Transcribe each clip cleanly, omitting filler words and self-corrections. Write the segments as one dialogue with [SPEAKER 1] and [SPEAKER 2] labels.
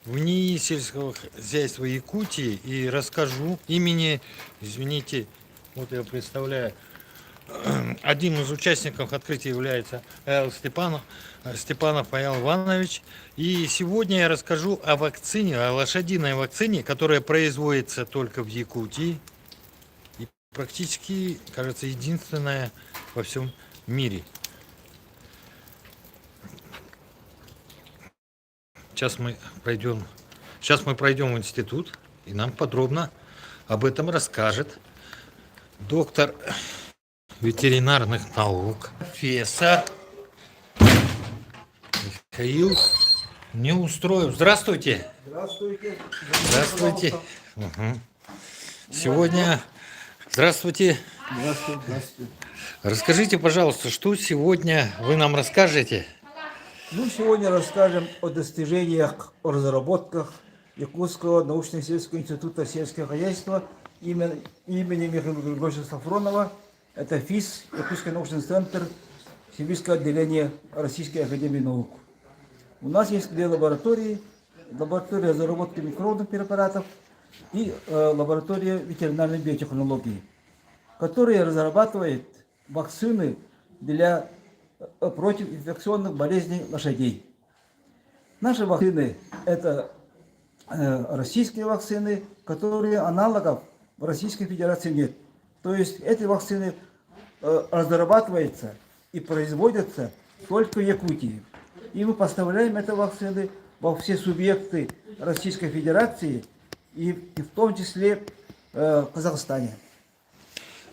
[SPEAKER 1] в НИИ сельского хозяйства Якутии и расскажу имени, извините, вот я представляю, одним из участников открытия является Степанов Павел Иванович. И сегодня я расскажу о вакцине, о лошадиной вакцине, которая производится только в Якутии. И практически, кажется, единственная во всем мире. Сейчас мы пройдем в институт, и нам подробно об этом расскажет доктор ветеринарных наук, профессор Михаил Неустроев. Здравствуйте.
[SPEAKER 2] Здравствуйте.
[SPEAKER 1] Здравствуйте. Угу. Сегодня... Здравствуйте.
[SPEAKER 2] Здравствуйте. Здравствуйте.
[SPEAKER 1] Расскажите, пожалуйста, что сегодня вы нам расскажете?
[SPEAKER 2] Ну, сегодня расскажем о достижениях, о разработках Якутского научно-исследовательского института сельского хозяйства имени Михаила Григорьевича Сафронова. Это ФИС, Якутский научный центр Сибирского отделения Российской академии наук. У нас есть две лаборатории. Лаборатория разработки микробных препаратов и лаборатория ветеринарной биотехнологии, которая разрабатывает вакцины против инфекционных болезней лошадей. Наши вакцины – это российские вакцины, которые аналогов в Российской Федерации нет. То есть эти вакцины разрабатываются и производятся только в Якутии. И мы поставляем эти вакцины во все субъекты Российской Федерации и в том числе в Казахстане.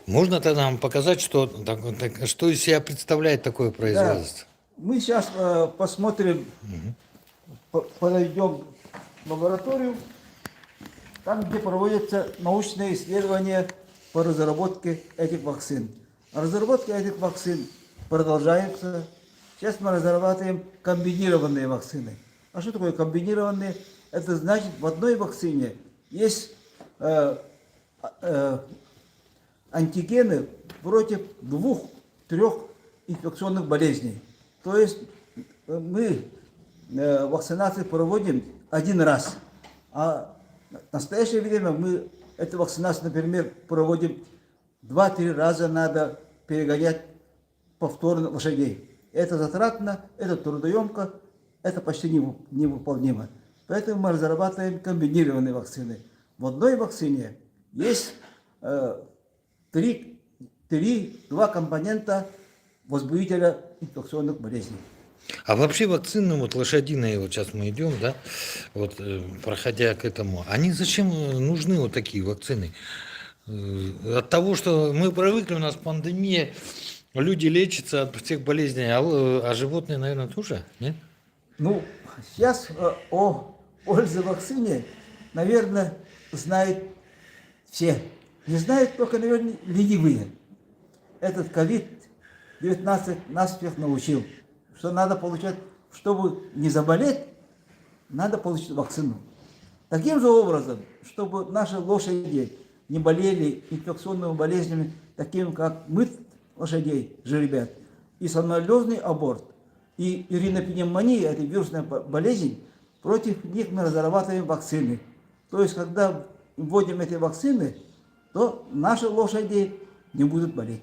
[SPEAKER 1] Можно тогда нам показать, что из себя представляет такое производство?
[SPEAKER 2] Да. Мы сейчас посмотрим, подойдем в лабораторию, там, где проводятся научные исследования по разработке этих вакцин. Разработка этих вакцин продолжается. Сейчас мы разрабатываем комбинированные вакцины. А что такое комбинированные? Это значит, в одной вакцине есть антигены против 2-3 инфекционных болезней. То есть мы вакцинацию проводим один раз, а в настоящее время мы эту вакцинацию, например, проводим 2-3 раза, надо перегонять повторно лошадей. Это затратно, это трудоемко, это почти невыполнимо. Поэтому мы разрабатываем комбинированные вакцины. В одной вакцине есть два компонента возбудителя инфекционных болезней.
[SPEAKER 1] А вообще вакцины, вот лошадиные, вот сейчас мы идем, да, вот проходя к этому, они зачем нужны вот такие вакцины? От того, что мы привыкли, у нас пандемия, люди лечатся от всех болезней, а животные, наверное, тоже, нет?
[SPEAKER 2] Ну, сейчас о пользе вакцине, наверное, знают все. Не знают только, наверное, ленивые. Этот COVID-19 нас всех научил, что надо получать, чтобы не заболеть, надо получить вакцину. Таким же образом, чтобы наши лошади не болели инфекционными болезнями, такими как мыт лошадей, жеребят, и сальмонеллезный аборт, и иринопневмония, это вирусная болезнь, против них мы разрабатываем вакцины. То есть, когда вводим эти вакцины, то наши лошади не будут болеть.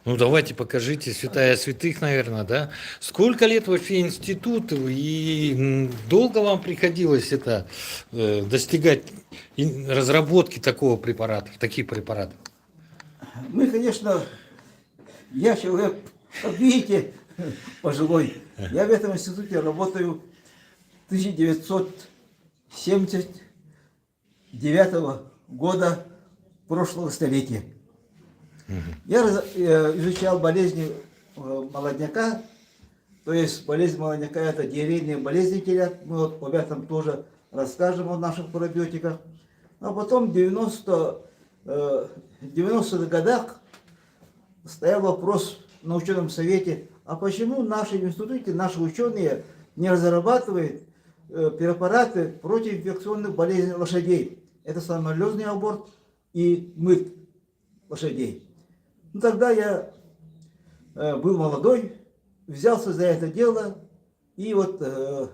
[SPEAKER 1] Ну, давайте покажите, святая святых, наверное, да? Сколько лет вообще институту, и долго вам приходилось это достигать разработки таких препаратов?
[SPEAKER 2] Мы, конечно, я человек, как видите, пожилой. Я в этом институте работаю 1979 года прошлого столетия. Я изучал болезни молодняка, то есть болезнь молодняка – это диарейные болезни телят. Мы вот об этом тоже расскажем, о наших пробиотиках. А потом в 90-х годах стоял вопрос на ученом совете, а почему в нашем институте наши ученые не разрабатывают препараты против инфекционных болезней лошадей. Это сальмонеллезный аборт и мыт лошадей. Ну, тогда я был молодой, взялся за это дело, и вот в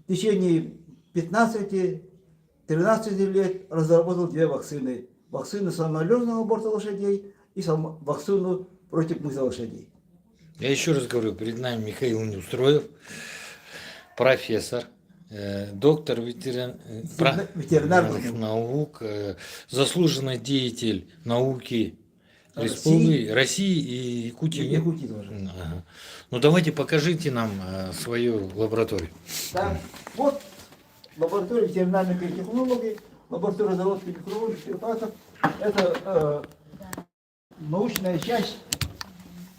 [SPEAKER 2] течение 15-13 лет разработал две вакцины. Вакцину самолетного аборта лошадей и вакцину против мыта лошадей.
[SPEAKER 1] Я еще раз говорю, перед нами Михаил Неустроев, профессор, доктор ветеринарных наук, заслуженный деятель науки России и Якутии.
[SPEAKER 2] И Якутии тоже.
[SPEAKER 1] Ага. Ну давайте покажите нам свою лабораторию.
[SPEAKER 2] Да. Вот лаборатория ветеринарной биотехнологии, лаборатория разработки микробов, препаратов. Это научная часть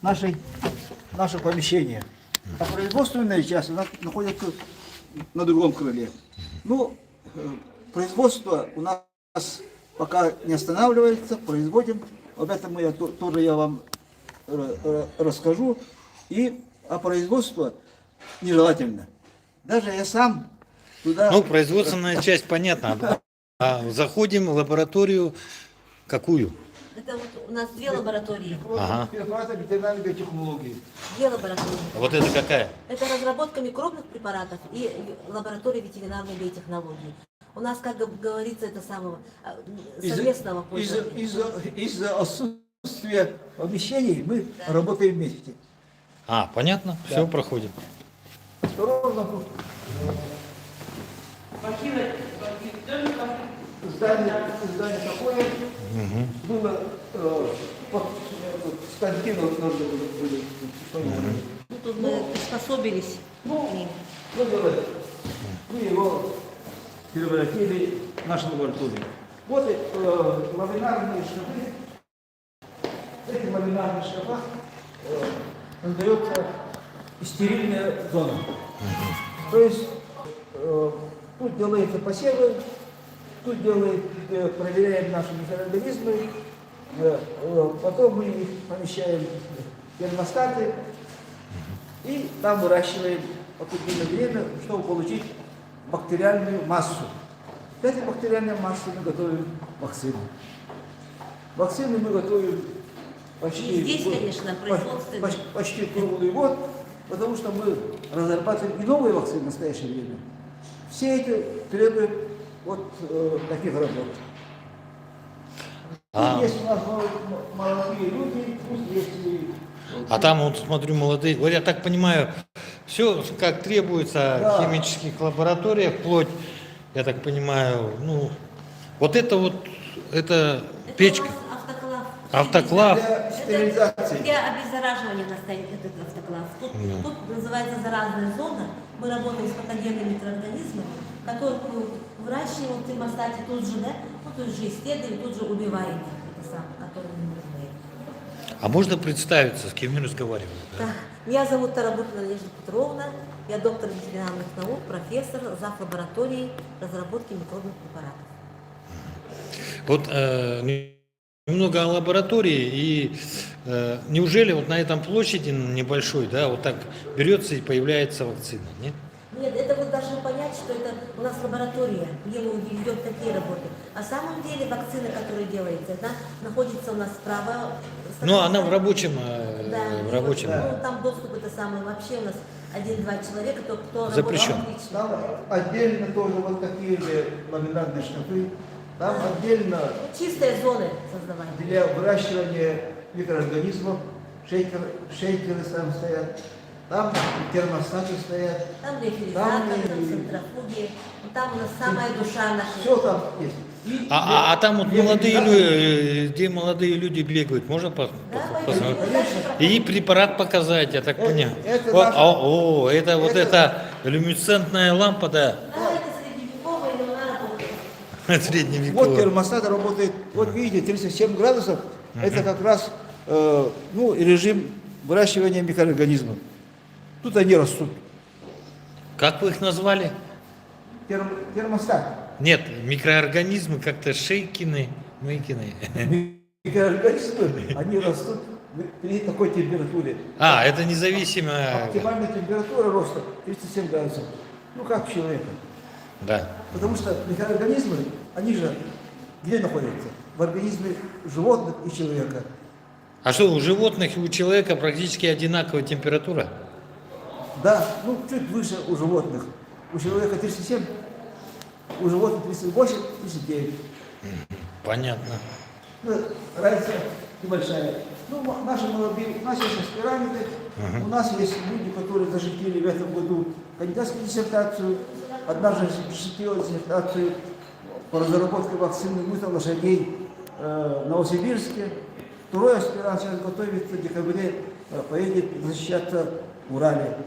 [SPEAKER 2] нашего помещения. А производственная часть она находится на другом крыле. Ну, производство у нас пока не останавливается, производим. Об этом тоже я вам расскажу. И производство нежелательно. Даже я сам туда...
[SPEAKER 1] Ну, производственная часть понятна. А заходим в лабораторию какую?
[SPEAKER 3] Это вот у нас две лаборатории.
[SPEAKER 1] Ага.
[SPEAKER 2] Ветеринарной биотехнологии.
[SPEAKER 3] Две лаборатории.
[SPEAKER 1] Вот это какая?
[SPEAKER 3] Это разработка микробных препаратов и лаборатория ветеринарной биотехнологии. У нас, как говорится, это самого совместного пользования.
[SPEAKER 2] Из-за отсутствия помещений мы работаем вместе.
[SPEAKER 1] А, понятно,
[SPEAKER 2] Да.
[SPEAKER 1] все, проходим.
[SPEAKER 2] Осторожно. Здание такое. Было станки были.
[SPEAKER 3] Ну, тут мы приспособились к ним.
[SPEAKER 2] Мы его превратили в нашу лабораторию. Вот ламинарные шкафы. В этих ламинарных шкафах создается стерильная зона. То есть тут делаются посевы, тут проверяем наши микроорганизмы, потом мы их помещаем в термостаты и там выращиваем определенное время, чтобы получить бактериальную массу. С этой бактериальной массой мы готовим вакцины. Вакцины мы готовим почти,
[SPEAKER 3] И здесь, конечно, производственные.
[SPEAKER 2] почти круглый год, потому что мы разрабатываем и новые вакцины в настоящее время. Все эти требуют вот таких работ. И есть у нас молодые люди, пусть есть и...
[SPEAKER 1] А там, вот смотрю, молодые. Вот я так понимаю, все как требуется в химических лабораториях, вплоть, я так понимаю, ну, вот это
[SPEAKER 3] Это
[SPEAKER 1] печка.
[SPEAKER 3] у нас автоклав.
[SPEAKER 1] Автоклав.
[SPEAKER 2] Для стерилизации.
[SPEAKER 3] Для обеззараживания настоит этот автоклав. Тут называется заразная зона. Мы работаем с патогенными микроорганизмами, которые выращиваем в термостате тут же, да? Ну, тут же исследуем, тут же убиваем их, это самое, которые не нужны.
[SPEAKER 1] А можно представиться, с кем я разговариваю? Да?
[SPEAKER 3] Да. Меня зовут Тарабукина Надежда Петровна. Я доктор ветеринарных наук, профессор, зав. Лаборатории разработки микробных препаратов.
[SPEAKER 1] Вот немного о лаборатории, и неужели вот на этом площади небольшой, да, вот так берется и появляется вакцина, нет?
[SPEAKER 3] Нет, это вы должны понять, что это у нас лаборатория, где мы ведем такие работы. А на самом деле вакцина, которая делается, она находится у нас справа.
[SPEAKER 1] Ну, она в рабочем,
[SPEAKER 3] Да,
[SPEAKER 1] в рабочем.
[SPEAKER 3] Ну, там доступ это самое. Вообще у нас 1-2 человека, кто
[SPEAKER 1] Запрещен.
[SPEAKER 3] работает отлично.
[SPEAKER 2] Там отдельно тоже вот такие же ламинарные шкафы. Там отдельно
[SPEAKER 3] Чистые зоны создавать.
[SPEAKER 2] для выращивания микроорганизмов шейкеры там стоят. Там термостаты стоят.
[SPEAKER 3] Там рефрижератор,
[SPEAKER 2] Там
[SPEAKER 3] там центрофуги. Ну, там у нас самая душа наша.
[SPEAKER 2] Все там есть. И
[SPEAKER 1] А там вот
[SPEAKER 2] для
[SPEAKER 1] молодые
[SPEAKER 2] вегетаторов-
[SPEAKER 1] люди, где молодые люди бегают, можно посмотреть?
[SPEAKER 3] конечно.
[SPEAKER 1] И препарат показать, я так понял.
[SPEAKER 2] это
[SPEAKER 1] О,
[SPEAKER 2] наша-
[SPEAKER 1] это вот эта люминесцентная лампа, да,
[SPEAKER 3] Да, это средневековая, но она работает.
[SPEAKER 2] Вот
[SPEAKER 1] средневековая.
[SPEAKER 2] термостат работает, вот видите, 37 градусов, это как раз режим выращивания микроорганизмов. Тут они растут.
[SPEAKER 1] Как вы их назвали?
[SPEAKER 2] Термостат.
[SPEAKER 1] Нет, микроорганизмы как-то шейкины, мейкины.
[SPEAKER 2] Микроорганизмы, они растут при такой температуре.
[SPEAKER 1] А, это независимо.
[SPEAKER 2] Оптимальная температура роста 37 градусов. Ну как у человека.
[SPEAKER 1] Да.
[SPEAKER 2] Потому что микроорганизмы, они же где находятся? В организме животных и человека.
[SPEAKER 1] А что, у животных и у человека практически одинаковая температура?
[SPEAKER 2] Да, ну чуть выше у животных. У человека 37, у животных 38, 39.
[SPEAKER 1] Понятно.
[SPEAKER 2] Ну, разница небольшая. Ну, наши молодые, у нас есть аспиранты, у нас есть люди, которые защитили в этом году кандидатскую диссертацию, одна же защитила диссертацию по разработке вакцины мутных лошадей в Новосибирске. Второй аспирант сейчас готовится в декабре, поедет защищаться в Урале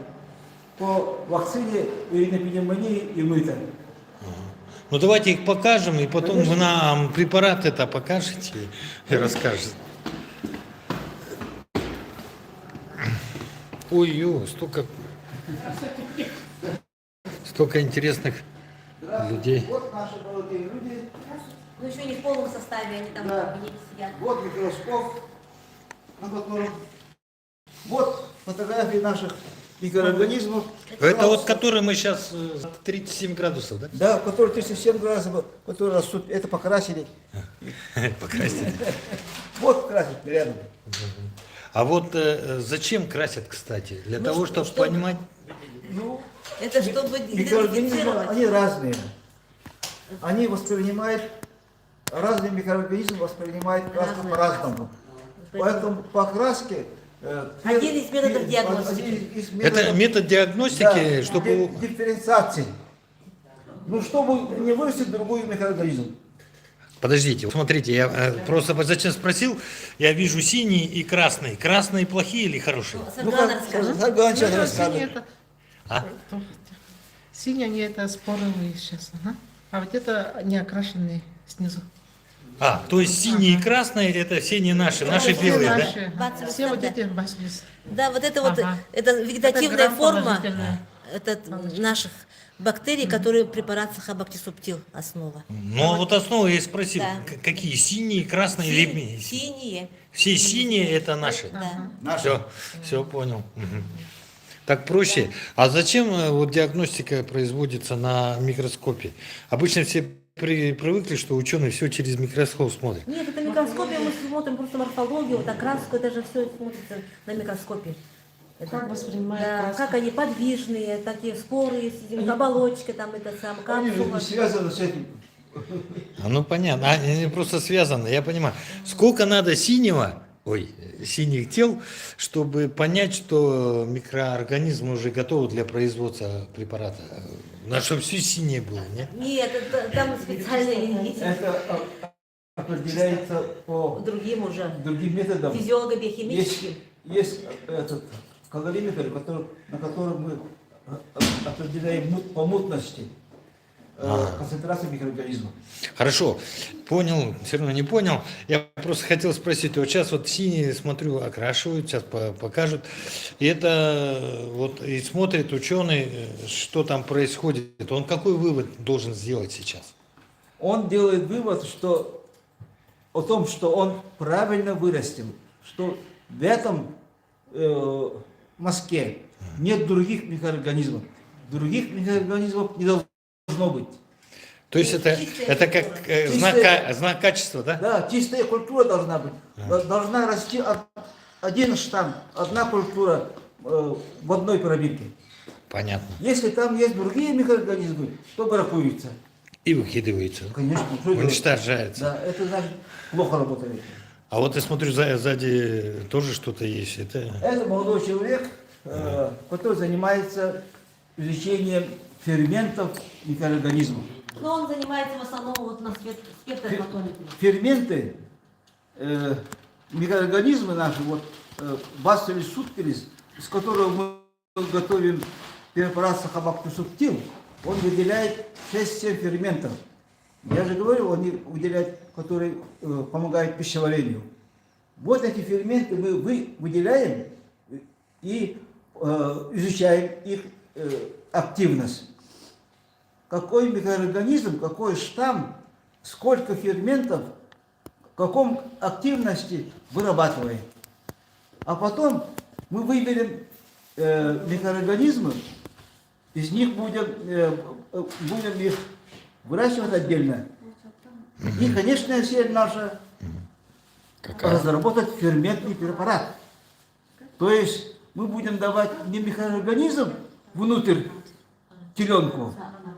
[SPEAKER 2] по вакцине пневмонии и мыта.
[SPEAKER 1] Ну давайте их покажем, и потом
[SPEAKER 2] Конечно.
[SPEAKER 1] вы нам препарат это покажете и расскажете. Ой-ё, столько интересных людей.
[SPEAKER 2] Вот наши молодые люди.
[SPEAKER 3] Ну еще не в полном составе, они там
[SPEAKER 2] Да.
[SPEAKER 3] в кабинете сидят.
[SPEAKER 2] Вот микроскоп, на котором... Вот фотографии наших микроорганизмов.
[SPEAKER 1] Это вот который мы сейчас 37 градусов, да?
[SPEAKER 2] Да, которые 37 градусов, которые растут, это покрасили.
[SPEAKER 1] Покрасили.
[SPEAKER 2] Вот красят рядом.
[SPEAKER 1] А вот зачем красят, кстати? Для
[SPEAKER 3] Ну,
[SPEAKER 1] того,
[SPEAKER 3] чтобы-
[SPEAKER 1] чтобы понимать.
[SPEAKER 2] Ну,
[SPEAKER 3] Это чтобы
[SPEAKER 2] микроорганизмы,
[SPEAKER 3] идентифицировать.
[SPEAKER 2] они разные. Они воспринимают, разные микроорганизмы воспринимают краску
[SPEAKER 3] Разные
[SPEAKER 2] по-разному. Поэтому по краске...
[SPEAKER 3] Один из методов диагностики.
[SPEAKER 2] один из
[SPEAKER 1] Это
[SPEAKER 2] методов-
[SPEAKER 1] метод диагностики,
[SPEAKER 2] да,
[SPEAKER 1] чтобы...
[SPEAKER 2] дифференциации. Ну, чтобы не вырастить другой микроорганизм.
[SPEAKER 1] Подождите, вот смотрите, я просто зачем спросил, я вижу синий и красный. Красные плохие или хорошие?
[SPEAKER 3] Саргана расскажет.
[SPEAKER 2] Сарган сейчас
[SPEAKER 4] Ну,
[SPEAKER 2] расскажет.
[SPEAKER 4] синий это,
[SPEAKER 1] А?
[SPEAKER 4] синий они это споровые сейчас. Ага. А вот это не окрашенные снизу.
[SPEAKER 1] А, то есть синие и красные это все не наши, наши
[SPEAKER 4] Все
[SPEAKER 1] белые, да?
[SPEAKER 4] наши.
[SPEAKER 3] Бациллус,
[SPEAKER 4] Все вот
[SPEAKER 3] да.
[SPEAKER 4] эти бациллус.
[SPEAKER 3] Да, вот это вот,
[SPEAKER 4] Ага.
[SPEAKER 3] это вегетативная
[SPEAKER 4] Это
[SPEAKER 3] форма
[SPEAKER 4] грамм-положительная.
[SPEAKER 3] это наших бактерий, которые препарат сахабактисубтил основа.
[SPEAKER 1] Ну а вот основу я и спросил,
[SPEAKER 3] Да.
[SPEAKER 1] какие синие, красные или...
[SPEAKER 3] Синие.
[SPEAKER 1] Все синие это наши.
[SPEAKER 3] Да.
[SPEAKER 1] Все понял. Мгм. Так проще. А зачем вот диагностика производится на микроскопе? Обычно все привыкли, что ученые все через микроскоп смотрят.
[SPEAKER 3] Нет, это микроскопе мы смотрим просто морфологию, вот окраску, это же все смотрится на микроскопе. Это,
[SPEAKER 4] Как воспринимают
[SPEAKER 3] да,
[SPEAKER 4] краску?
[SPEAKER 3] как они подвижные, такие споры, оболочка, там это сам
[SPEAKER 2] Они же
[SPEAKER 3] капсула.
[SPEAKER 2] не связаны с этим.
[SPEAKER 1] Ну понятно, они просто связаны, я понимаю. Сколько надо синих тел, чтобы понять, что микроорганизм уже готов для производства препарата? Надо, чтобы все синее было, нет?
[SPEAKER 3] Нет, там специальные
[SPEAKER 2] Это определяется по
[SPEAKER 3] другим уже
[SPEAKER 2] другим методам.
[SPEAKER 3] физиолого-биохимическим.
[SPEAKER 2] Есть этот калориметр, на котором мы определяем по мутности концентрацию микроорганизмов.
[SPEAKER 1] Хорошо, понял, все равно не понял. Я просто хотел спросить, вот сейчас вот синие, смотрю, окрашивают, сейчас покажут. И это вот и смотрит ученый, что там происходит. Он какой вывод должен сделать сейчас?
[SPEAKER 2] Он делает вывод, что о том, что он правильно вырастил, что в этом мазке нет других микроорганизмов. Других микроорганизмов не должно быть.
[SPEAKER 1] То есть это как знак качества, да?
[SPEAKER 2] Да, чистая культура должна быть. Должна расти один штамм, одна культура в одной пробирке.
[SPEAKER 1] Понятно.
[SPEAKER 2] Если там есть другие микроорганизмы, то бракуются.
[SPEAKER 1] И выкидывается.
[SPEAKER 2] Конечно. что это?
[SPEAKER 1] Уничтожается.
[SPEAKER 2] Да, это значит плохо работает.
[SPEAKER 1] А вот я смотрю, сзади тоже что-то есть.
[SPEAKER 2] Это молодой человек, который занимается изучением ферментов микроорганизмов.
[SPEAKER 3] Но он занимается в основном вот на спектрофотонике.
[SPEAKER 2] Ферменты, микроорганизмы наши, вот Bacillus subtilis, из которого мы готовим препарат сахабактисубтил, он выделяет 6-7 ферментов. Я же говорю, он выделяет, которые помогают пищеварению. Вот эти ферменты мы выделяем и изучаем их активность. Какой микроорганизм, какой штамм, сколько ферментов, в каком активности вырабатывает. А потом мы выберем микроорганизмы, из них будем их выращивать отдельно. И, конечно, цель наша разработать ферментный препарат. То есть мы будем давать не микроорганизм внутрь теленку,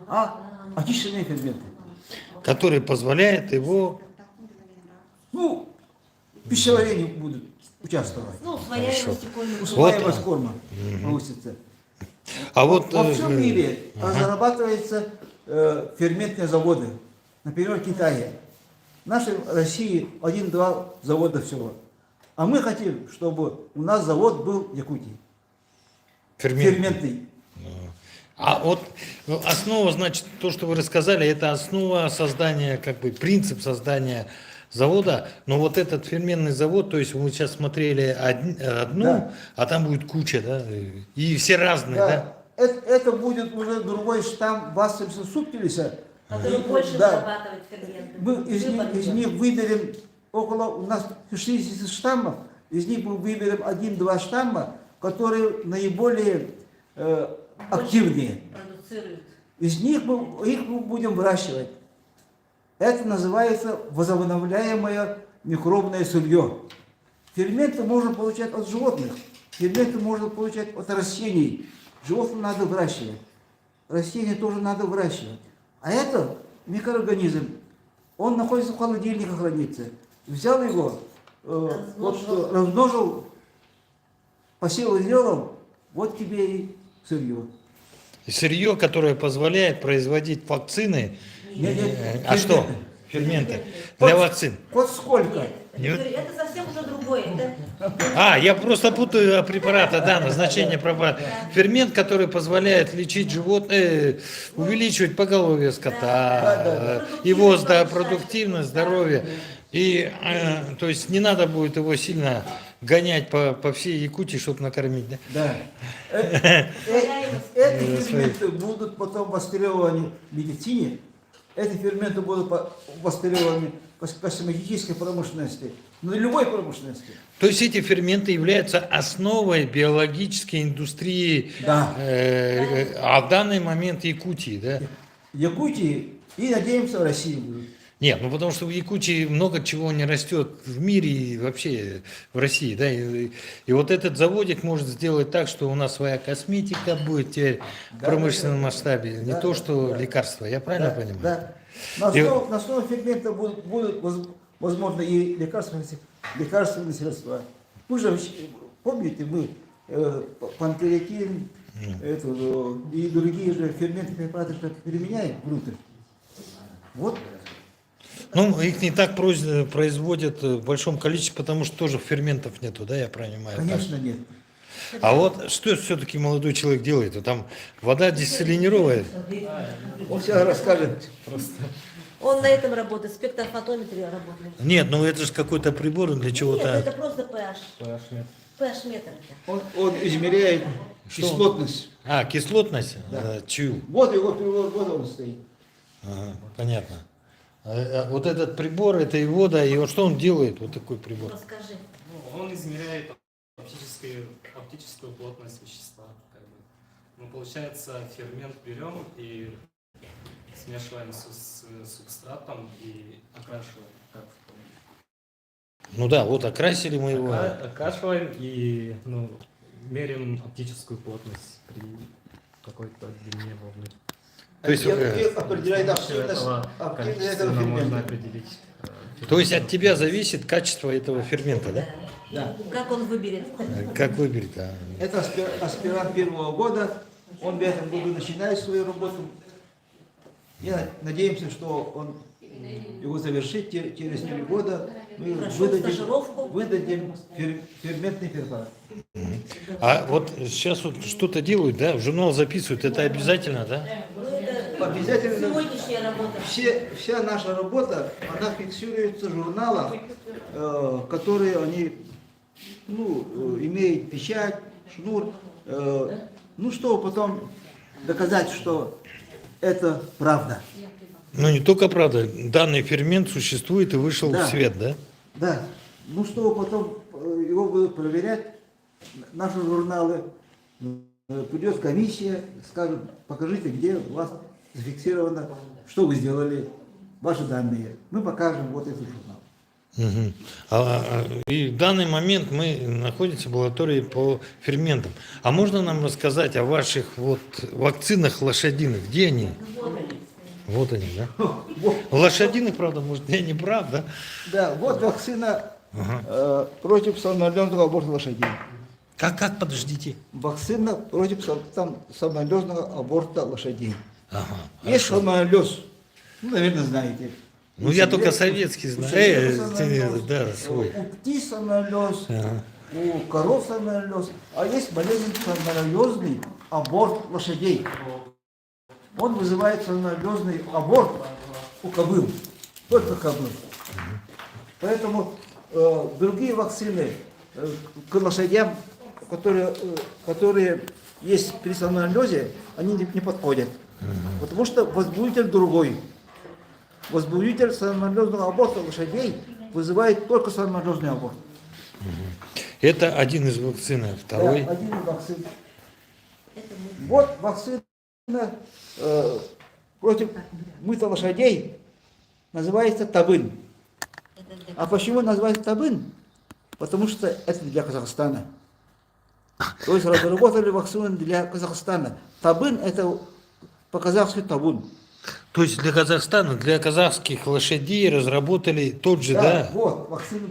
[SPEAKER 2] а очищенные ферменты.
[SPEAKER 1] Который позволяет его...
[SPEAKER 2] Ну, в пищеварении будут участвовать.
[SPEAKER 3] Ну, усвояемость кормов.
[SPEAKER 2] Усваиваемость корма повысится.
[SPEAKER 1] А вот...
[SPEAKER 2] Во всем мире разрабатываются ферментные заводы. Например, в Китае. В нашей России 1-2 завода всего. А мы хотим, чтобы у нас завод был в Якутии. Ферментный.
[SPEAKER 1] А вот основа, значит, то, что вы рассказали, это основа создания, как бы принцип создания завода. Но вот этот ферментный завод, то есть мы сейчас смотрели одну,
[SPEAKER 2] Да.
[SPEAKER 1] а там будет куча, да? И все разные, да?
[SPEAKER 2] Это будет уже другой штамм Вассельса субтилиса.
[SPEAKER 3] Который больше
[SPEAKER 2] Да.
[SPEAKER 3] вырабатывает ферменты.
[SPEAKER 2] Мы из них выберем у нас 60 штаммов, из них мы выберем 1-2 штамма, которые наиболее активнее.
[SPEAKER 3] Продуцируют.
[SPEAKER 2] Из них их мы будем выращивать. Это называется возобновляемое микробное сырье. Ферменты можно получать от животных, ферменты можно получать от растений. Животных надо выращивать, растения тоже надо выращивать. А это микроорганизм, он находится в холодильнике, хранится. Взял его, размножил, посел и сделал, вот тебе и сырье.
[SPEAKER 1] Сырье, которое позволяет производить вакцины.
[SPEAKER 2] Нет,
[SPEAKER 1] А что? Ферменты для вакцин.
[SPEAKER 2] Вот сколько?
[SPEAKER 3] Нет, это совсем уже другое.
[SPEAKER 1] Я просто путаю препараты, да, назначение препарата. Фермент, который позволяет лечить животных, увеличивать поголовье скота, его продуктивность, здоровье. И, то есть, не надо будет его сильно гонять по всей Якутии, чтобы накормить, да?
[SPEAKER 2] Да. Эти ферменты будут потом востребованы в медицине, эти ферменты будут востребованы в косметической промышленности, ну и любой промышленности.
[SPEAKER 1] То есть эти ферменты являются основой биологической индустрии,
[SPEAKER 2] Да.
[SPEAKER 1] а в данный момент Якутии, да?
[SPEAKER 2] Якутии и, надеемся, в России будут.
[SPEAKER 1] Нет, ну потому что в Якутии много чего не растет в мире и вообще в России, да, и вот этот заводик может сделать так, что у нас своя косметика будет теперь в промышленном масштабе, не то что лекарства, я правильно понимаю?
[SPEAKER 2] Да. На основе фермента будут возможно, и лекарственные средства. Вы же помните, мы панкреатин и другие же ферменты, препараты применяем внутрь. Вот.
[SPEAKER 1] Ну, их не так производят в большом количестве, потому что тоже ферментов нету, да, я понимаю?
[SPEAKER 2] Конечно, нет.
[SPEAKER 1] А вот что все-таки молодой человек делает? Вот там вода десалинировая.
[SPEAKER 2] Он все расскажет.
[SPEAKER 3] Он на этом работает, спектрофотометре работает.
[SPEAKER 1] Нет, ну это же какой-то прибор для
[SPEAKER 3] Нет,
[SPEAKER 1] чего-то.
[SPEAKER 3] это просто pH. pH-метр.
[SPEAKER 2] Он измеряет кислотность.
[SPEAKER 1] Кислотность? Чью?
[SPEAKER 2] Вот его прибор, вот он стоит.
[SPEAKER 1] Ага, понятно. Вот этот прибор, это и вода, и вот что он делает, вот такой прибор?
[SPEAKER 3] Расскажи.
[SPEAKER 5] Он измеряет оптическую плотность вещества. Как бы. Ну, получается, фермент берем и смешиваем с субстратом и окрашиваем. Как в том.
[SPEAKER 1] Ну да, вот окрасили мы его.
[SPEAKER 5] Окрашиваем и меряем оптическую плотность при какой-то длине волны.
[SPEAKER 1] То есть,
[SPEAKER 2] определяет
[SPEAKER 5] активность
[SPEAKER 2] этого
[SPEAKER 5] можно
[SPEAKER 2] фермента.
[SPEAKER 5] определить.
[SPEAKER 1] то есть от тебя зависит качество этого фермента, да?
[SPEAKER 2] Да.
[SPEAKER 3] Как он выберет?
[SPEAKER 1] Как выберет?
[SPEAKER 2] Это аспирант первого года, он в этом году начинает свою работу. Я надеемся, что он его завершит через 3 года. Мы выдадим ферментный препарат.
[SPEAKER 1] А вот сейчас вот что-то делают, да, в журнал записывают, это обязательно, да?
[SPEAKER 2] Обязательно.
[SPEAKER 3] Сегодняшняя работа.
[SPEAKER 2] Вся наша работа, она фиксируется в журналах, которые они, имеют печать, шнур, чтобы потом доказать, что это правда.
[SPEAKER 1] Ну не только правда, данный фермент существует и вышел в свет, да?
[SPEAKER 2] Да. Чтобы потом его будут проверять, наши журналы, придет комиссия, скажет, покажите, где у вас зафиксировано, что вы сделали, ваши данные. Мы покажем вот этот журнал.
[SPEAKER 1] Угу. И в данный момент мы находимся в лаборатории по ферментам. А можно нам рассказать о ваших вот вакцинах лошадиных? Где они? Вот они, да?
[SPEAKER 2] Вот,
[SPEAKER 1] Лошадиных, правда, может, я не прав, да?
[SPEAKER 2] да, вот вакцина против сальмонеллезного аборта лошадей.
[SPEAKER 1] Как, подождите?
[SPEAKER 2] Вакцина против сальмонеллезного аборта лошадей.
[SPEAKER 1] Ага.
[SPEAKER 2] Есть сальмонеллез, ну, наверное, знаете.
[SPEAKER 1] Ну, я только советский знаю. Да, свой.
[SPEAKER 2] У птиц сальмонеллез,
[SPEAKER 1] Ага.
[SPEAKER 2] у коров сальмонеллез, а есть болезнь сальмонеллезный аборт лошадей. Он вызывает сальмонеллезный аборт у кобыл, только кобыл. Поэтому другие вакцины к лошадям, которые есть при сальмонеллезе, они не подходят. Потому что возбудитель другой. Возбудитель сальмонеллезного аборта лошадей вызывает только сальмонеллезный аборт.
[SPEAKER 1] Это один из вакцин, а второй.
[SPEAKER 2] Да, один из вакцин. Вот вакцина против мыта лошадей называется табын. А почему называется табын? Потому что это для Казахстана. То есть разработали вакцину для Казахстана. Табын это по-казахски табун.
[SPEAKER 1] То есть для Казахстана, для казахских лошадей разработали тот же, да?
[SPEAKER 2] Вот, вакцину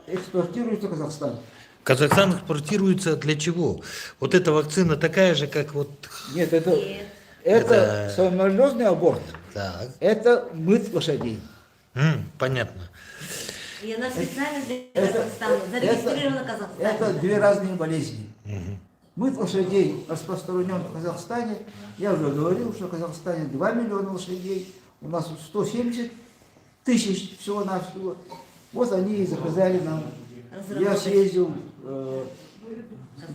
[SPEAKER 2] экспортируется в Казахстан.
[SPEAKER 1] Казахстан экспортируется для чего? Вот эта вакцина такая же, как вот...
[SPEAKER 2] Нет, это
[SPEAKER 1] Это-
[SPEAKER 2] сальмонеллезный аборт.
[SPEAKER 1] Так.
[SPEAKER 2] Это мыть лошадей.
[SPEAKER 1] Понятно.
[SPEAKER 3] И она специально для Казахстана, зарегистрирована в Казахстане.
[SPEAKER 2] Это две разные болезни. Мыть лошадей распространен в Казахстане. Я уже говорил, что в Казахстане 2 миллиона лошадей, у нас 170 тысяч всего-навсего. Вот они и заказали нам. Я съездил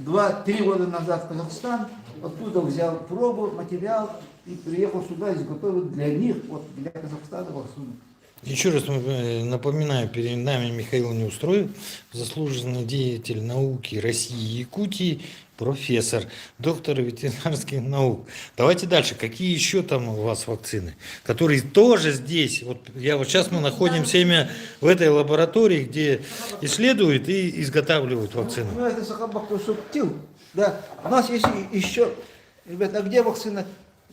[SPEAKER 2] 2-3 года назад в Казахстан, оттуда взял пробу, материал и приехал сюда и изготовил для них, вот для Казахстана вакцину.
[SPEAKER 1] Еще раз напоминаю, перед нами Михаил Неустроев, заслуженный деятель науки России и Якутии, профессор, доктор ветеринарских наук. Давайте дальше. Какие еще там у вас вакцины, которые тоже здесь? Вот сейчас мы находимся именно в этой лаборатории, где исследуют и изготавливают вакцину.
[SPEAKER 2] Ну, это Сахабактус субтил. Да. У нас есть еще, ребята, а где вакцина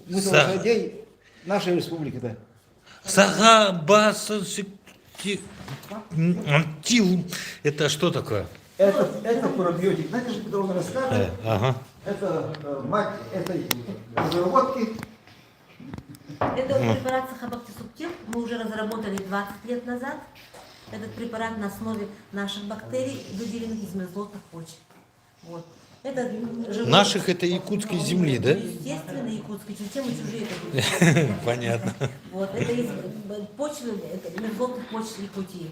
[SPEAKER 2] мыта лошадей нашей республики, да?
[SPEAKER 1] Сахабасотил. Это что такое?
[SPEAKER 2] Это пробиотик. Знаете, что Петровна рассказывает?
[SPEAKER 1] Ага.
[SPEAKER 2] Это мать этой разработки.
[SPEAKER 3] Это препарат Сахабактисубтил мы уже разработали 20 лет назад. Этот препарат на основе наших бактерий, выделенных из мерзлотных почв. Вот. Это живой-
[SPEAKER 1] Наших это якутской земли, да?
[SPEAKER 3] Естественно, якутской, чем мы чужие это
[SPEAKER 1] Понятно.
[SPEAKER 3] Вот, это из почвы, это мерзлотных почв Якутии.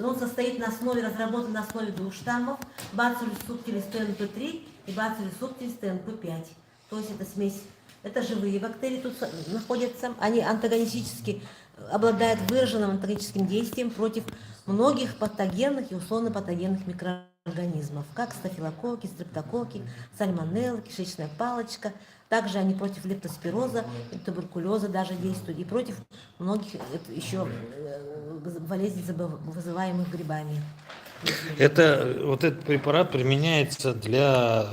[SPEAKER 3] Он состоит на основе, разработан на основе двух штаммов, Bacillus subtilis TNP3 и Bacillus subtilis TNP5. То есть это смесь, это живые бактерии тут находятся, они антагонистически обладают выраженным антагонистическим действием против многих патогенных и условно-патогенных микроорганизмов, как стафилококки, стрептококки, сальмонелла, кишечная палочка. Также они против лептоспироза, туберкулеза даже действуют, и против многих еще болезней, вызываемых грибами.
[SPEAKER 1] Вот этот препарат применяется для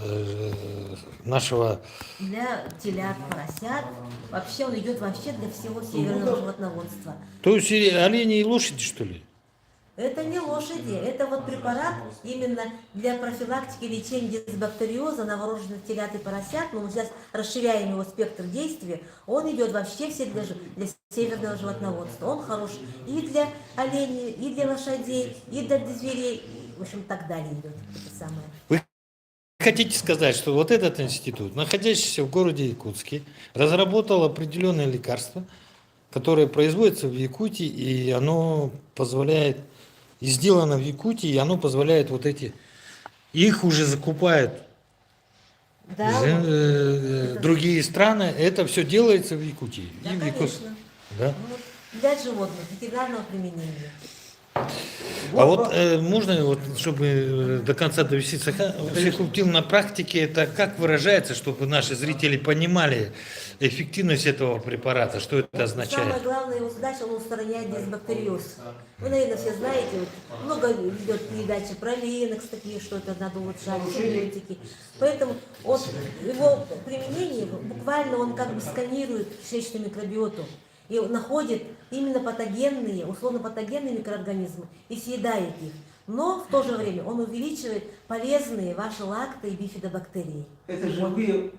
[SPEAKER 1] нашего...
[SPEAKER 3] Для телят, поросят. Вообще он идет вообще для всего северного животноводства.
[SPEAKER 1] То есть олени и лошади, что ли?
[SPEAKER 3] Это не лошади, это вот препарат именно для профилактики и лечения дисбактериоза новорожденных телят и поросят. Мы сейчас расширяем его спектр действия. Он идет вообще все для северного животноводства. Он хорош и для оленей, и для лошадей, и для зверей. В общем, так далее идет. Это самое.
[SPEAKER 1] Вы хотите сказать, что вот этот институт, находящийся в городе Якутске, разработал определенное лекарство, которое производится в Якутии, и оно позволяет... И сделано в Якутии, и оно позволяет вот эти... Их уже закупают
[SPEAKER 3] Да,
[SPEAKER 1] другие страны. Это все делается в Якутии.
[SPEAKER 3] да,
[SPEAKER 1] И в Якутске.
[SPEAKER 3] конечно.
[SPEAKER 1] Да?
[SPEAKER 3] Вот. Для животных, ветеринарного применения.
[SPEAKER 1] А вот можно, вот, чтобы до конца довести, Шейхутдин, на практике это как выражается, чтобы наши зрители понимали эффективность этого препарата, что это
[SPEAKER 3] Самая
[SPEAKER 1] означает?
[SPEAKER 3] главная его задача, он устраняет дисбактериоз. Вы, наверное, все знаете, вот, много идет передачи про Ленокс, такие, что это надо улучшать, антибиотики. Поэтому его применение, буквально он как бы сканирует кишечную микробиоту и находит именно патогенные, условно патогенные микроорганизмы и съедает их. Но в то же время он увеличивает полезные ваши лакто- и бифидобактерии.
[SPEAKER 2] Это живые.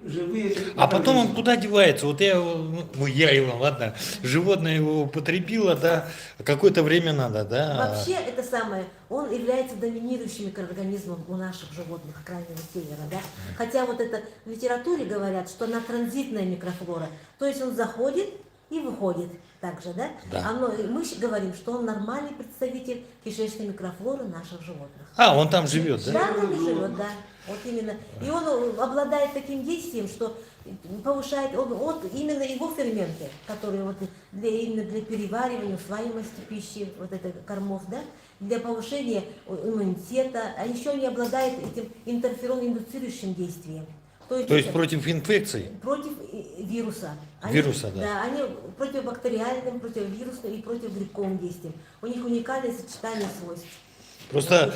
[SPEAKER 1] А потом он куда девается? Вот я его, ладно, животное его употребило, да, какое-то время надо, да.
[SPEAKER 3] Вообще, это самое, он является доминирующим микроорганизмом у наших животных крайнего севера, да? Хотя вот это в литературе говорят, что она транзитная микрофлора, то есть он заходит и выходит также, да?
[SPEAKER 1] Да.
[SPEAKER 3] Мы говорим, что он нормальный представитель кишечной микрофлоры наших животных.
[SPEAKER 1] А, он там живет, да?
[SPEAKER 3] Да, он живет, да. Вот именно. И он обладает таким действием, что повышает именно его ферменты, которые вот именно для переваривания, усваиваемости пищи, вот это кормов, да, для повышения иммунитета, а еще не обладает этим интерферон-индуцирующим действием.
[SPEAKER 1] То есть против инфекций?
[SPEAKER 3] Против вируса.
[SPEAKER 1] Вируса, да.
[SPEAKER 3] Да, они противобактериальным, противовирусным и противогрибковым действием. У них уникальное сочетание свойств.
[SPEAKER 1] Просто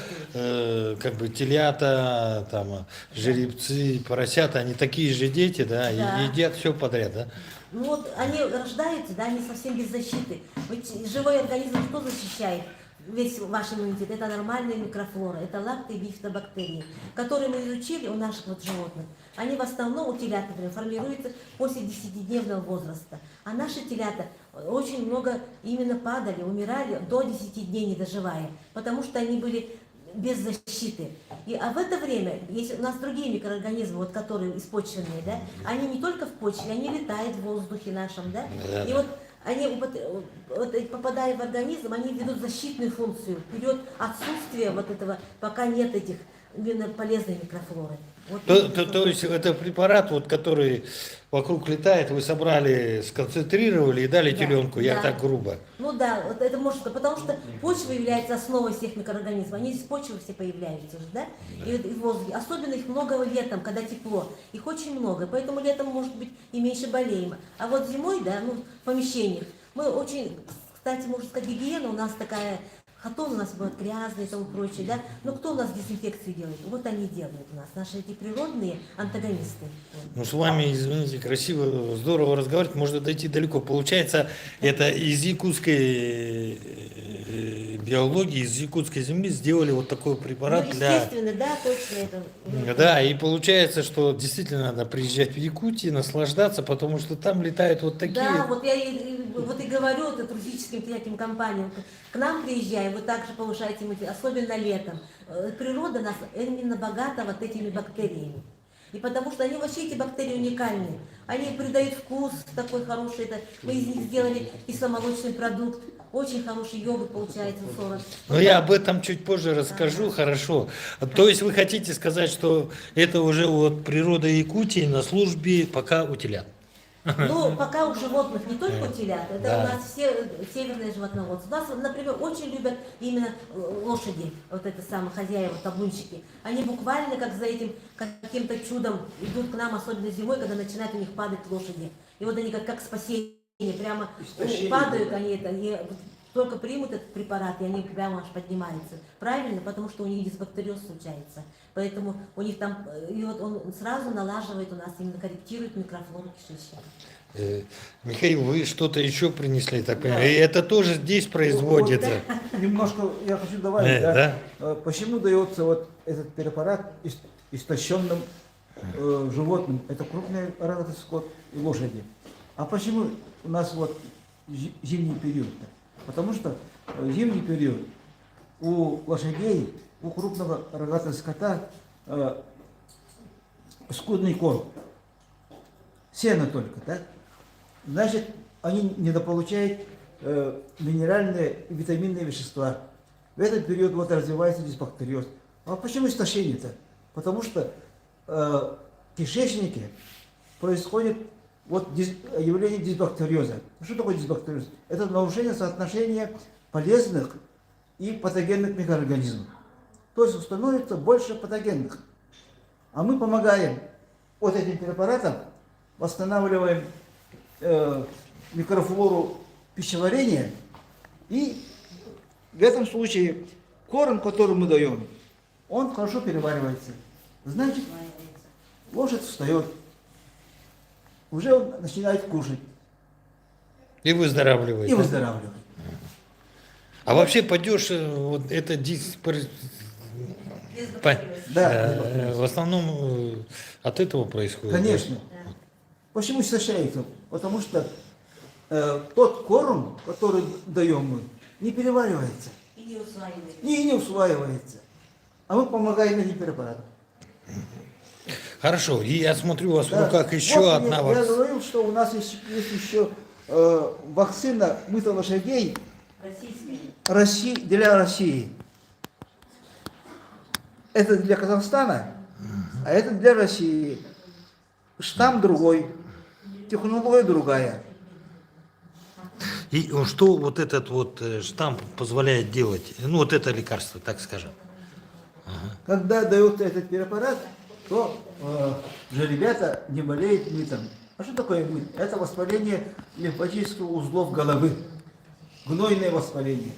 [SPEAKER 1] как бы телята, там, жеребцы, поросята, они такие же дети, да,
[SPEAKER 3] Да.
[SPEAKER 1] и едят все подряд, да?
[SPEAKER 3] Ну вот они рождаются, да, они совсем без защиты. Ведь живой организм что защищает? Весь ваш иммунитет, это нормальная микрофлора, это лакто- и бифидобактерии, которые мы изучили у наших вот животных. Они в основном у телят, например, формируются после 10-дневного возраста. А наши телята очень много именно падали, умирали до 10 дней не доживая, потому что они были без защиты. А в это время, если у нас другие микроорганизмы, вот, которые испочвенные, да, они не только в почве, они летают в воздухе нашем, да, и вот они, попадая в организм, они ведут защитную функцию, вперед отсутствие вот этого, пока нет этих именно полезной микрофлоры. Вот
[SPEAKER 1] То есть это препарат, вот, который вокруг летает, вы собрали, сконцентрировали и дали
[SPEAKER 3] Да,
[SPEAKER 1] теленку, я
[SPEAKER 3] да.
[SPEAKER 1] так грубо.
[SPEAKER 3] Ну да, вот это может, потому что почва является основой всех микроорганизмов, они из почвы все появляются же, да? И в воздухе, особенно их много летом, когда тепло, их очень много, поэтому летом может быть и меньше болеем. А вот зимой, да, ну, в помещениях, мы очень, кстати, можно сказать, гигиена у нас такая, хатон у нас бывает грязный и тому прочее, да? Но кто у нас дезинфекцию делает? Вот они делают у нас, наши эти природные антагонисты.
[SPEAKER 1] Ну, с вами, извините, красиво, здорово разговаривать, можно дойти далеко. Получается, это из якутской биологии, из якутской земли сделали вот такой препарат
[SPEAKER 3] Ну,
[SPEAKER 1] для...
[SPEAKER 3] естественно, да, точно это.
[SPEAKER 1] Да, и получается, что действительно надо приезжать в Якутию, наслаждаться, потому что там летают вот такие...
[SPEAKER 3] Да, вот я вот и говорю это туристическим таким компаниям. К нам приезжай, вы также повышаете иммунитет, особенно летом. Природа нас именно богата вот этими бактериями. И потому что они вообще, эти бактерии уникальные. Они придают вкус такой хороший. Мы из них сделали кисломолочный продукт. Очень хороший йогурт получается 40.
[SPEAKER 1] Но я об этом чуть позже расскажу, хорошо. То есть вы хотите сказать, что это уже вот природа Якутии на службе пока у телят?
[SPEAKER 3] Ну, пока у животных, не только у телят, это
[SPEAKER 1] Да.
[SPEAKER 3] у нас все северные животноводцы. У нас, например, очень любят именно лошади, вот это самые хозяева, табунщики. Они буквально как за этим каким-то чудом идут к нам, особенно зимой, когда начинают у них падать лошади. И вот они как спасение, прямо
[SPEAKER 2] Истощение.
[SPEAKER 3] падают они это, и только примут этот препарат, и они прямо аж поднимаются. Правильно? Потому что у них дисбактериоз случается. Поэтому у них там, и вот он сразу налаживает у нас, именно корректирует микрофлору кишечника.
[SPEAKER 1] Михаил, вы что-то еще принесли, так понимаю? И это тоже здесь производится?
[SPEAKER 2] Немножко я хочу добавить, да?
[SPEAKER 1] Да.
[SPEAKER 2] Почему дается вот этот препарат истощенным животным? Это крупный рогатый скот и лошади. А почему у нас вот зимний период-то? Потому что в зимний период у лошадей, у крупного рогатого скота скудный корм. Сено только, да? Значит, они недополучают минеральные и витаминные вещества. В этот период вот развивается дисбактериоз. А почему истощение-то? Потому что в кишечнике происходит вот явление дисбактериоза. Что такое дисбактериоз? Это нарушение соотношения полезных и патогенных микроорганизмов. То есть становится больше патогенных. А мы помогаем вот этим препаратам, восстанавливаем микрофлору пищеварения, и в этом случае корм, который мы даем, он хорошо переваривается. Значит, лошадь встает, уже он начинает кушать
[SPEAKER 1] И выздоравливает.
[SPEAKER 2] и
[SPEAKER 1] да?
[SPEAKER 2] выздоравливает.
[SPEAKER 1] А вообще падеж, вот это
[SPEAKER 2] Да,
[SPEAKER 1] в основном от этого происходит.
[SPEAKER 2] конечно. Почему истощается? Потому что тот корм, который даем мы, не переваривается
[SPEAKER 3] И не усваивается.
[SPEAKER 2] и не усваивается. А мы помогаем этим препаратам.
[SPEAKER 1] Хорошо, и я смотрю, у вас в
[SPEAKER 2] Да.
[SPEAKER 1] руках еще
[SPEAKER 2] Вот
[SPEAKER 1] одна
[SPEAKER 2] я
[SPEAKER 1] вакцина.
[SPEAKER 2] говорил, что у нас есть еще вакцина мыта лошадей
[SPEAKER 3] Российская.
[SPEAKER 2] Для России. Это для Казахстана, а это для России. Штамм другой, технология другая.
[SPEAKER 1] И что вот этот вот штамп позволяет делать? Ну, вот это лекарство, так скажем.
[SPEAKER 2] Когда дают этот препарат, то жеребята не болеют мытом. А что такое мыт? Это воспаление лимфатических узлов головы. Гнойное воспаление.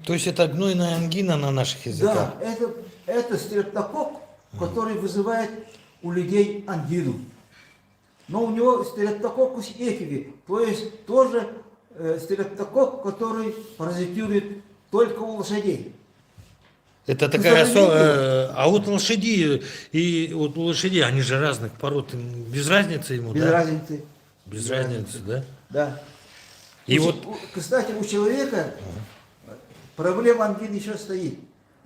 [SPEAKER 1] То есть это гнойная ангина на наших языках?
[SPEAKER 2] Да, это стрептококк, который вызывает у людей ангину. Но у него стрептококкус экиви, то есть тоже стрептококк, который паразитирует только у лошадей.
[SPEAKER 1] Это такая
[SPEAKER 2] заразили?
[SPEAKER 1] а вот лошади и вот у лошадей, они же разных пород, без разницы ему,
[SPEAKER 2] Без
[SPEAKER 1] да?
[SPEAKER 2] разницы.
[SPEAKER 1] Без разницы, да?
[SPEAKER 2] Да.
[SPEAKER 1] И
[SPEAKER 2] У
[SPEAKER 1] вот
[SPEAKER 2] кстати, у человека проблема ангины еще стоит.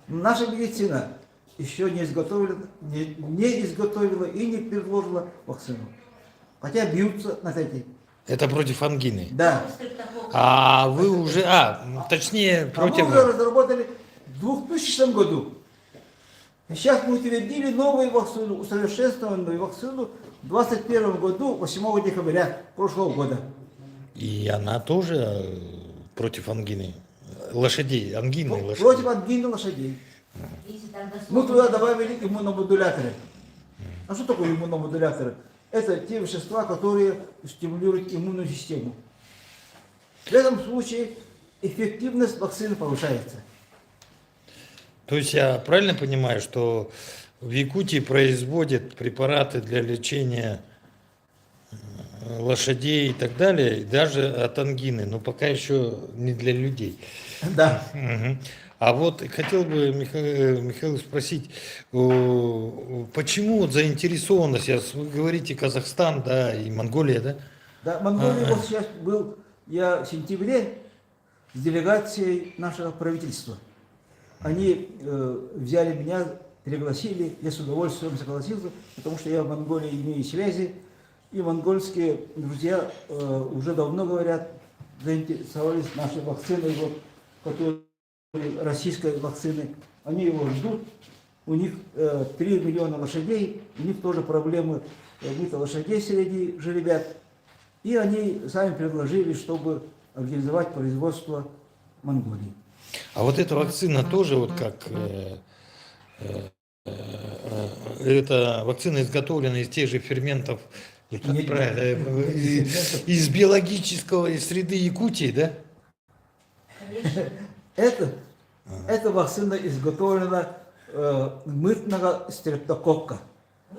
[SPEAKER 2] Наша медицина еще не изготовила и не предложила вакцину. Хотя бьются над этим.
[SPEAKER 1] это против ангины.
[SPEAKER 2] Да.
[SPEAKER 3] Стрептококк.
[SPEAKER 1] А вы уже, точнее,
[SPEAKER 2] А мы
[SPEAKER 1] против...
[SPEAKER 2] уже разработали в 2000 году. И сейчас мы утвердили новую вакцину, усовершенствованную вакцину в 2021 году, 8 декабря прошлого года.
[SPEAKER 1] И она тоже против ангины. Лошадей, ангины лошадей.
[SPEAKER 2] Против ангины лошадей.
[SPEAKER 3] Если так
[SPEAKER 2] Мы
[SPEAKER 3] дословно,
[SPEAKER 2] туда добавили иммуномодуляторы. А что такое иммуномодуляторы? Это те вещества, которые стимулируют иммунную систему. В этом случае эффективность вакцины повышается.
[SPEAKER 1] То есть я правильно понимаю, что в Якутии производят препараты для лечения лошадей и так далее, и даже от ангины, но пока еще не для людей.
[SPEAKER 2] Да.
[SPEAKER 1] Мгм. А вот хотел бы, Михаил, спросить, почему вот заинтересованность, вы говорите Казахстан, да, и Монголия, да?
[SPEAKER 2] Да, Монголия вот сейчас был, я в сентябре с делегацией нашего правительства. Они взяли меня, пригласили, я с удовольствием согласился, потому что я в Монголии имею связи, и монгольские друзья уже давно говорят, заинтересовались нашей вакциной, вот, которая российской вакцины. Они его ждут, у них 3 миллиона лошадей, у них тоже проблемы мыта лошадей среди жеребят. И они сами предложили, чтобы организовать производство в Монголии.
[SPEAKER 1] А вот эта вакцина тоже вот как... эта вакцина изготовлена из тех же ферментов, и как
[SPEAKER 2] Нет,
[SPEAKER 1] правильно,
[SPEAKER 2] нет.
[SPEAKER 1] из биологического из среды Якутии, да?
[SPEAKER 2] Эта вакцина изготовлена мытного стрептококка.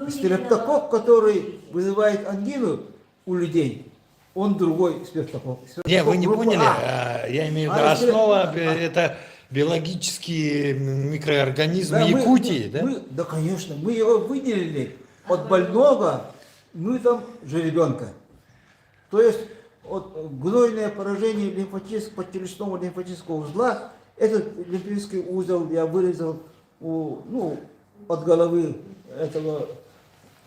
[SPEAKER 2] Стрептококк, который вызывает ангину у людей, он другой стрептококк.
[SPEAKER 1] Не, вы не
[SPEAKER 2] Группа
[SPEAKER 1] поняли,
[SPEAKER 2] А.
[SPEAKER 1] я имею в виду,
[SPEAKER 2] А,
[SPEAKER 1] основа это биологические микроорганизмы
[SPEAKER 2] Да,
[SPEAKER 1] Якутии, да?
[SPEAKER 2] Да, конечно, мы его выделили от больного мытом жеребенка. То есть от гнойное поражение подтелесного лимфатического узла, этот лимфатический узел я вырезал от головы этого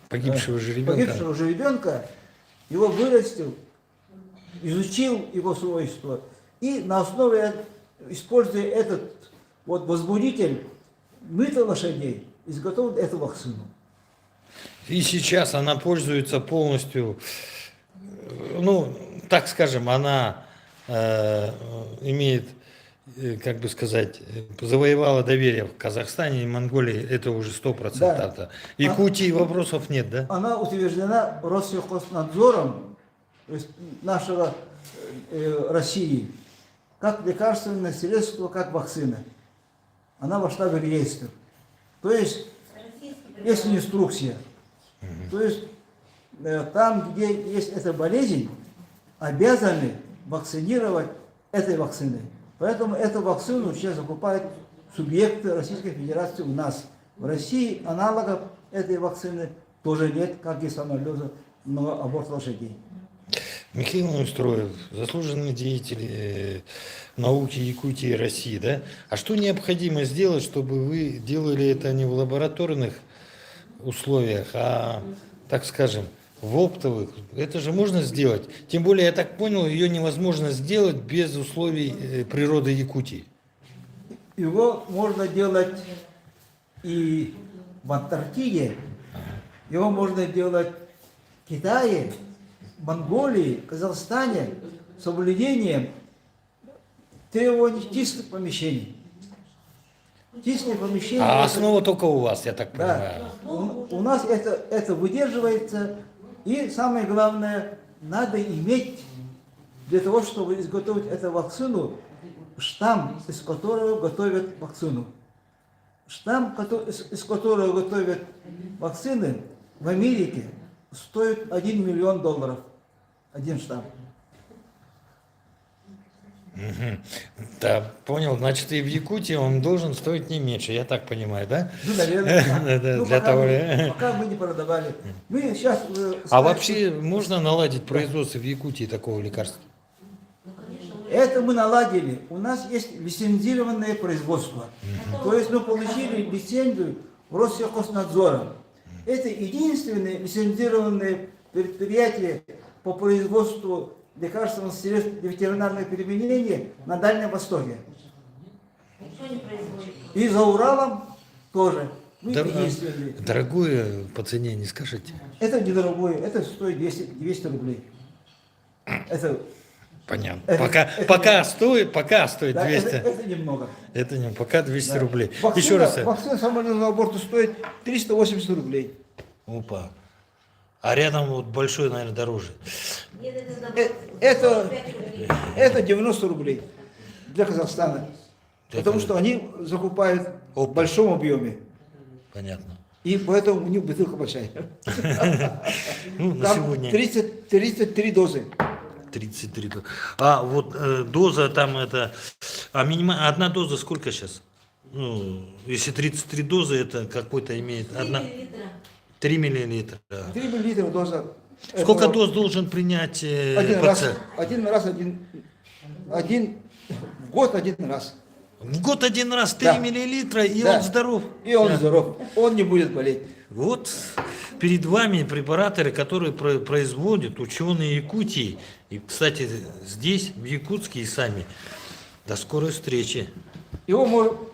[SPEAKER 1] Погибшего жеребенка.
[SPEAKER 2] погибшего жеребенка, его вырастил, изучил его свойства, и на основе, используя этот вот возбудитель мыта лошадей, изготовил эту вакцину.
[SPEAKER 1] И сейчас она пользуется полностью, ну, так скажем, она имеет как бы сказать, завоевала доверие в Казахстане и Монголии, это уже 100%.
[SPEAKER 2] Да.
[SPEAKER 1] Да. Якутии вопросов нет, да?
[SPEAKER 2] Она утверждена Россельхознадзором, то есть нашего России, как лекарственное средство, как вакцина. Она вошла в реестр. То есть есть инструкция. То есть там, где есть эта болезнь, обязаны вакцинировать этой вакциной. Поэтому эту вакцину сейчас закупают субъекты Российской Федерации у нас. В России аналогов этой вакцины тоже нет, как и самолета, но аборт лошадей.
[SPEAKER 1] Михаил Устроев, заслуженный деятель науки Якутии и России, да? А что необходимо сделать, чтобы вы делали это не в лабораторных условиях, а, так скажем, в оптовых? Это же можно сделать. Тем более, я так понял, ее невозможно сделать без условий природы Якутии.
[SPEAKER 2] Его можно делать и в Антарктиде, его можно делать в Китае, Монголии, Казахстане с соблюдением требований чистых помещений. Чистые помещения.
[SPEAKER 1] А основа только у вас, я так
[SPEAKER 2] Да,
[SPEAKER 1] понимаю.
[SPEAKER 2] у нас это выдерживается. И самое главное, надо иметь для того, чтобы изготовить эту вакцину, штамм, из которого готовят вакцину. Штамм, из которого готовят вакцины, в Америке стоит $1 миллион. Один штамм.
[SPEAKER 1] Да, понял. Значит, и в Якутии он должен стоить не меньше, я так понимаю, да?
[SPEAKER 2] Ну, наверное, да.
[SPEAKER 1] Да,
[SPEAKER 2] Ну,
[SPEAKER 1] для того,
[SPEAKER 2] пока мы не продавали. Мы сейчас...
[SPEAKER 1] А вообще можно наладить производство в Якутии такого лекарства?
[SPEAKER 2] Это мы наладили. У нас есть лицензированное производство. То есть мы получили лицензию Россельхознадзора. Это единственное лицензированное предприятие по производству лекарственных средств для ветеринарного применения на Дальнем Востоке.
[SPEAKER 3] Никто не производит.
[SPEAKER 2] И за Уралом тоже. Мы единственные.
[SPEAKER 1] Дорогое по цене не скажете?
[SPEAKER 2] Это недорогое, это стоит 200 рублей. Это,
[SPEAKER 1] Понятно.
[SPEAKER 2] Это-
[SPEAKER 1] Пока стоит
[SPEAKER 2] да,
[SPEAKER 1] 200.
[SPEAKER 2] это немного.
[SPEAKER 1] Это не, пока 200
[SPEAKER 2] Да.
[SPEAKER 1] рублей.
[SPEAKER 2] Вакцина,
[SPEAKER 1] Еще раз.
[SPEAKER 2] Вакцина самолетного аборта стоит 380 рублей.
[SPEAKER 1] Опа. А рядом вот большой, наверное, дороже.
[SPEAKER 3] Нет,
[SPEAKER 2] Это,
[SPEAKER 3] 45 рублей.
[SPEAKER 2] это 90 рублей для Казахстана.
[SPEAKER 1] Для
[SPEAKER 2] Потому что они закупают в большом объеме.
[SPEAKER 1] Понятно.
[SPEAKER 2] И поэтому у них бутылка большая.
[SPEAKER 1] Ну, на
[SPEAKER 2] Там
[SPEAKER 1] сегодня
[SPEAKER 2] 33 дозы.
[SPEAKER 1] 33. А вот доза там это... А одна доза сколько сейчас? Ну, если 33 дозы, это какой-то имеет... 3 миллилитра.
[SPEAKER 2] 3 миллилитра доза.
[SPEAKER 1] Сколько
[SPEAKER 2] этого
[SPEAKER 1] доз должен принять
[SPEAKER 2] Один раз,
[SPEAKER 1] пациент?
[SPEAKER 2] в год один раз.
[SPEAKER 1] В год один раз 3
[SPEAKER 2] Да.
[SPEAKER 1] миллилитра, и
[SPEAKER 2] Да.
[SPEAKER 1] он здоров.
[SPEAKER 2] И он
[SPEAKER 1] Да.
[SPEAKER 2] здоров. Он не будет болеть.
[SPEAKER 1] Вот перед вами препараторы, которые производят ученые Якутии. И, кстати, здесь, в Якутске и сами. До скорой встречи.
[SPEAKER 2] Его